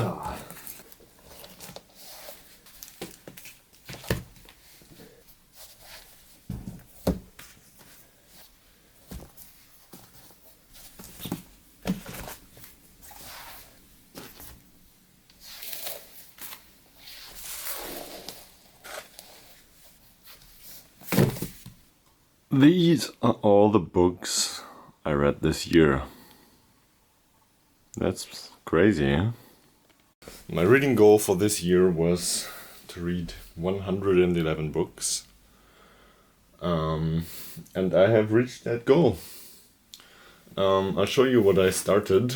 Ah. These are all the books I read this year. That's crazy, eh? My reading goal for this year was to read 111 books. And I have reached that goal. I'll show you what I started.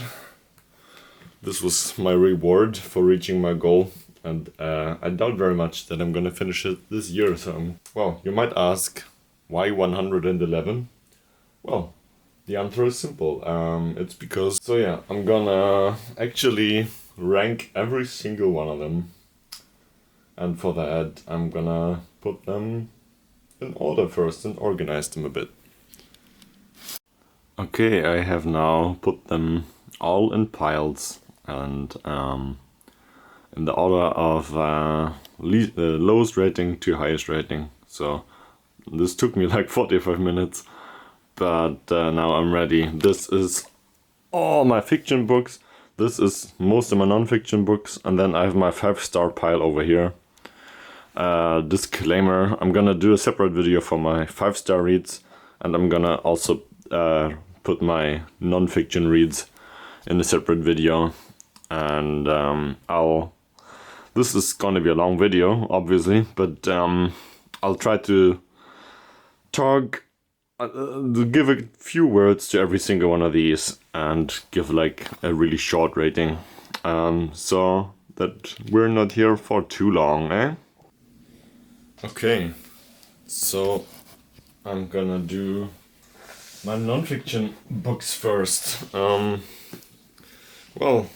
This was my reward for reaching my goal. And I doubt very much that I'm gonna finish it this year. So, well, you might ask, why 111? Well, the answer is simple. It's because, so yeah, I'm gonna actually rank every single one of them. And for that, I'm gonna put them in order first and organize them a bit. Okay, I have now put them all in piles and in the order of lowest rating to highest rating. So this took me like 45 minutes, but now I'm ready. This is all my fiction books. This is most of my non-fiction books, and then I have my 5-star pile over here. Disclaimer, I'm gonna do a separate video for my 5-star reads, and I'm gonna also put my non-fiction reads in a separate video. And this is gonna be a long video, obviously, but I'll try to give a few words to every single one of these and give like a really short rating, so that we're not here for too long, eh? Okay, so I'm gonna do my non-fiction books first. Well,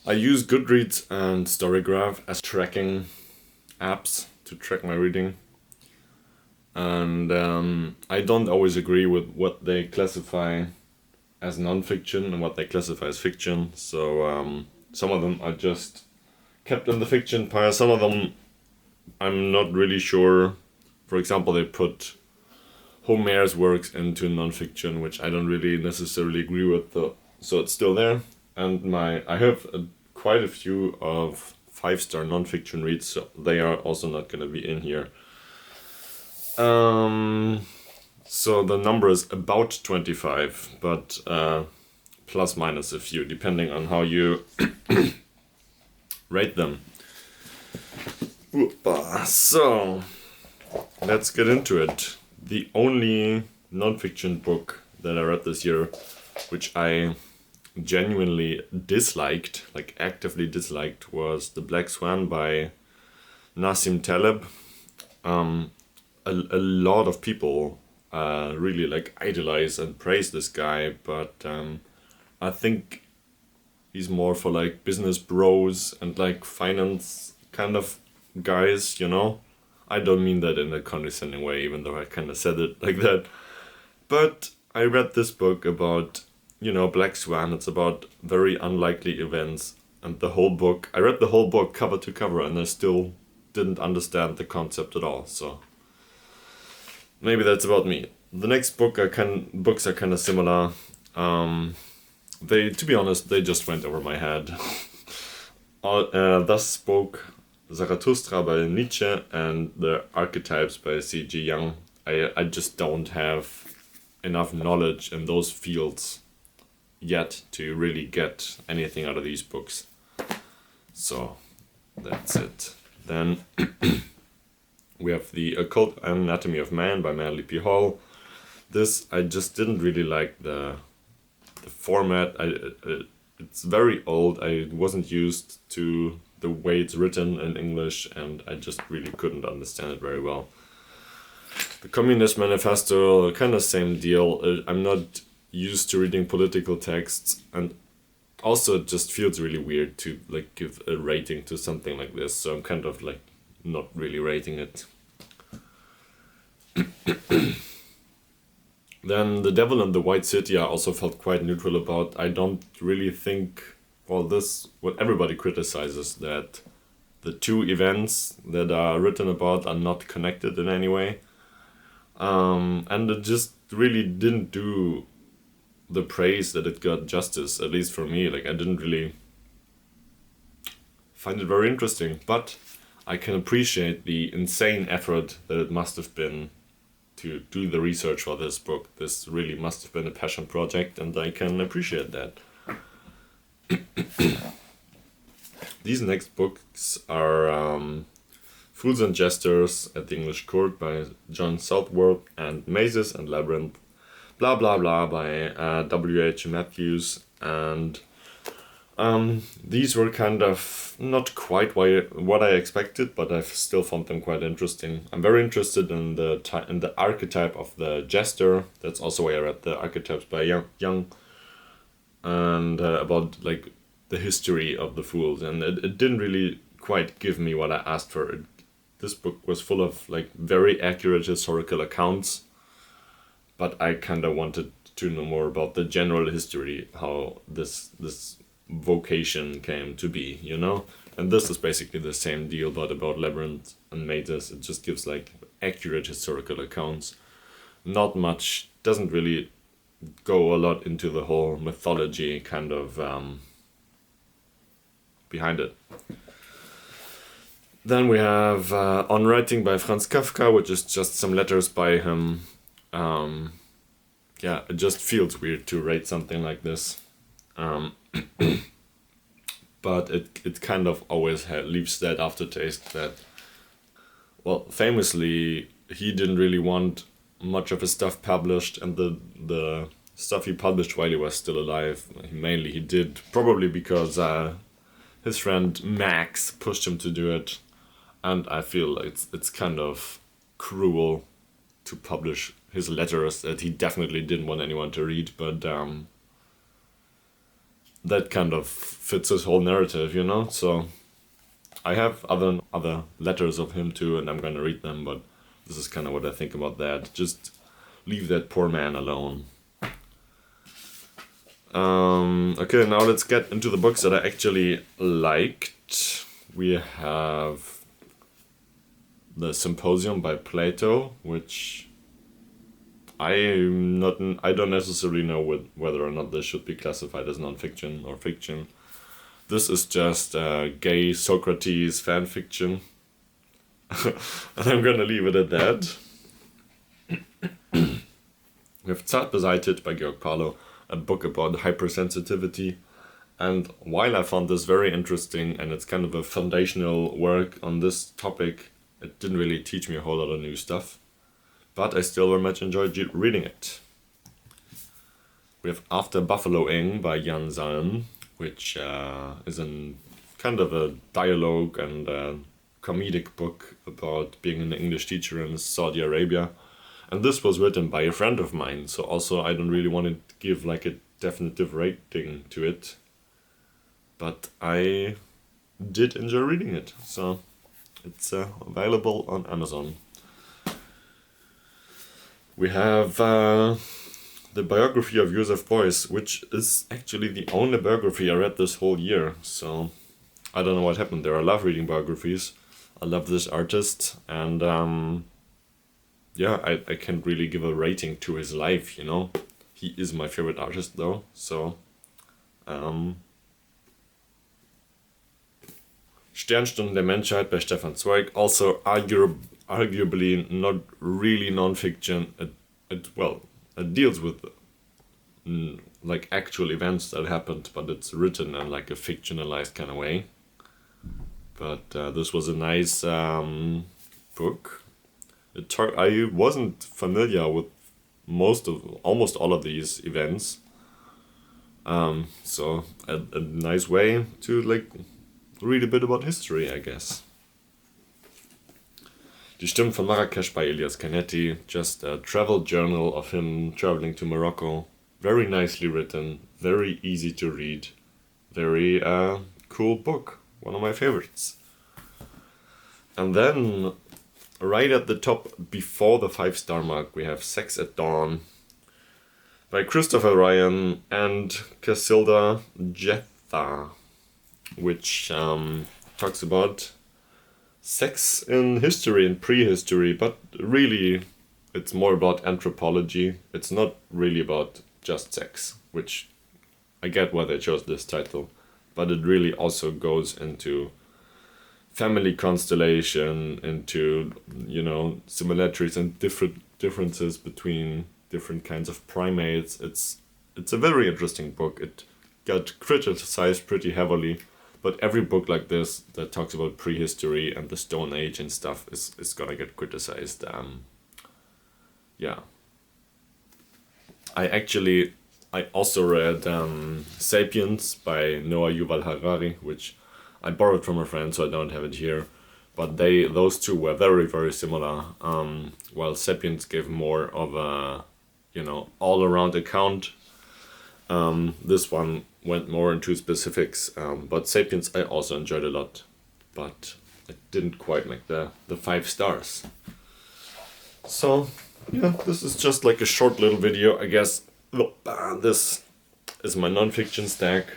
I use Goodreads and Storygraph as tracking apps to track my reading. And I don't always agree with what they classify as non-fiction and what they classify as fiction. So some of them are just kept in the fiction pile. Some of them I'm not really sure. For example, they put Homer's works into non-fiction, which I don't really necessarily agree with, though. So it's still there. And I have quite a few of 5-star non-fiction reads, so they are also not going to be in here. So the number is about 25, but plus minus a few, depending on how you rate them. So let's get into it. The only non-fiction book that I read this year, which I genuinely disliked, like actively disliked, was The Black Swan by Nassim Taleb. A lot of people really like idolize and praise this guy, but I think he's more for like business bros and like finance kind of guys, you know? I don't mean that in a condescending way, even though I kind of said it like that. But I read this book about, Black Swan. It's about very unlikely events. And I read the whole book cover to cover, and I still didn't understand the concept at all. So maybe that's about me. The next books are kind of similar. To be honest, they just went over my head. Thus Spoke Zarathustra by Nietzsche and The Archetypes by C.G. Jung. I just don't have enough knowledge in those fields yet to really get anything out of these books. So that's it. Then we have The Occult Anatomy of Man by Manly P. Hall. This, I just didn't really like the format. It's very old. I wasn't used to the way it's written in English, and I just really couldn't understand it very well. The Communist Manifesto, kind of same deal. I'm not used to reading political texts, and also it just feels really weird to like give a rating to something like this, so I'm kind of like not really rating it. Then The Devil in the White City I also felt quite neutral about. I don't really think well, this what everybody criticizes, that the two events that are written about are not connected in any way. And it just really didn't do the praise that it got justice, at least for me. Like, I didn't really find it very interesting, but I can appreciate the insane effort that it must have been to do the research for this book. This really must have been a passion project, and I can appreciate that. These next books are Fools and Jesters at the English Court by John Southworth, and Mazes and Labyrinth, blah blah blah, by W.H. Matthews. And these were kind of not quite what I expected, but I've still found them quite interesting. I'm very interested in the archetype of the jester. That's also why I read the Archetypes by Young, and about like the history of the fools, and it didn't really quite give me what I asked for. This book was full of like very accurate historical accounts, but I kind of wanted to know more about the general history, how this vocation came to be, you know? And this is basically the same deal, but about Labyrinth and Mazes. It just gives like accurate historical accounts. Not much, doesn't really go a lot into the whole mythology kind of behind it. Then we have On Writing by Franz Kafka, which is just some letters by him. Yeah, it just feels weird to rate something like this. But it kind of always leaves that aftertaste that, well, famously, he didn't really want much of his stuff published, and the stuff he published while he was still alive, mainly he did, probably because his friend Max pushed him to do it, and I feel like it's kind of cruel to publish his letters that he definitely didn't want anyone to read, but that kind of fits his whole narrative, you know? So I have other letters of him too, and I'm gonna read them, but this is kind of what I think about that. Just leave that poor man alone. Okay, now let's get into the books that I actually liked. We have The Symposium by Plato, which I don't necessarily know whether or not this should be classified as nonfiction or fiction. This is just gay Socrates fan fiction. And I'm gonna leave it at that. We have Zart Beseitet by Georg Palo, a book about hypersensitivity. And while I found this very interesting and it's kind of a foundational work on this topic, it didn't really teach me a whole lot of new stuff. But I still very much enjoyed reading it. We have After Buffaloing by Jan Salm, which is kind of a dialogue and comedic book about being an English teacher in Saudi Arabia. And this was written by a friend of mine, so also I don't really want to give like a definitive rating to it. But I did enjoy reading it, so it's available on Amazon. We have the biography of Joseph Beuys, which is actually the only biography I read this whole year. So I don't know what happened there. I love reading biographies. I love this artist, and yeah, I can't really give a rating to his life, you know. He is my favorite artist though, so Sternstunden der Menschheit by Stefan Zweig, also arguably not really non-fiction. It deals with like actual events that happened, but it's written in like a fictionalized kind of way. But this was a nice book. I wasn't familiar with almost all of these events. So a nice way to like read a bit about history, I guess. Die Stimmen von Marrakesch by Elias Canetti, just a travel journal of him traveling to Morocco. Very nicely written, very easy to read, very cool book, one of my favorites. And then, right at the top, before the 5-star mark, we have Sex at Dawn by Christopher Ryan and Casilda Hehe, which talks about sex in history and prehistory, but really it's more about anthropology. It's not really about just sex, which I get why they chose this title, but it really also goes into family constellation, into, you know, similarities and differences between different kinds of primates. It's a very interesting book. It got criticized pretty heavily, but every book like this that talks about prehistory and the Stone Age and stuff is gonna get criticized. Yeah. I also read Sapiens by Noah Yuval Harari, which I borrowed from a friend, so I don't have it here. But those two were very, very similar. While Sapiens gave more of a, you know, all-around account, this one went more into specifics. But Sapiens I also enjoyed a lot, but it didn't quite make the 5 stars. So yeah, this is just like a short little video, I guess. This is my nonfiction stack.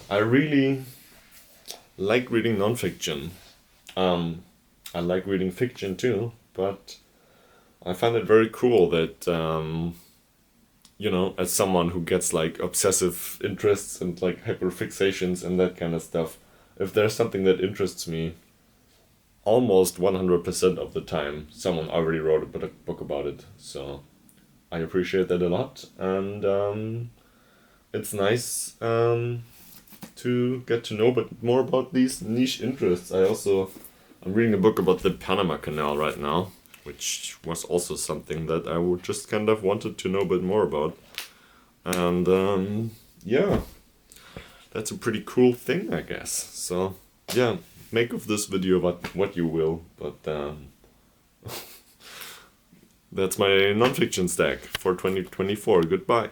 I really like reading nonfiction. I like reading fiction too, but I find it very cool that, you know, as someone who gets like obsessive interests and like hyperfixations and that kind of stuff, if there's something that interests me, almost 100% of the time, someone already wrote a book about it. So I appreciate that a lot, and it's nice to get to know more about these niche interests. I'm reading a book about the Panama Canal right now, which was also something that I would just kind of wanted to know a bit more about. And yeah, that's a pretty cool thing, I guess. So yeah, make of this video what you will, but that's my nonfiction stack for 2024. Goodbye.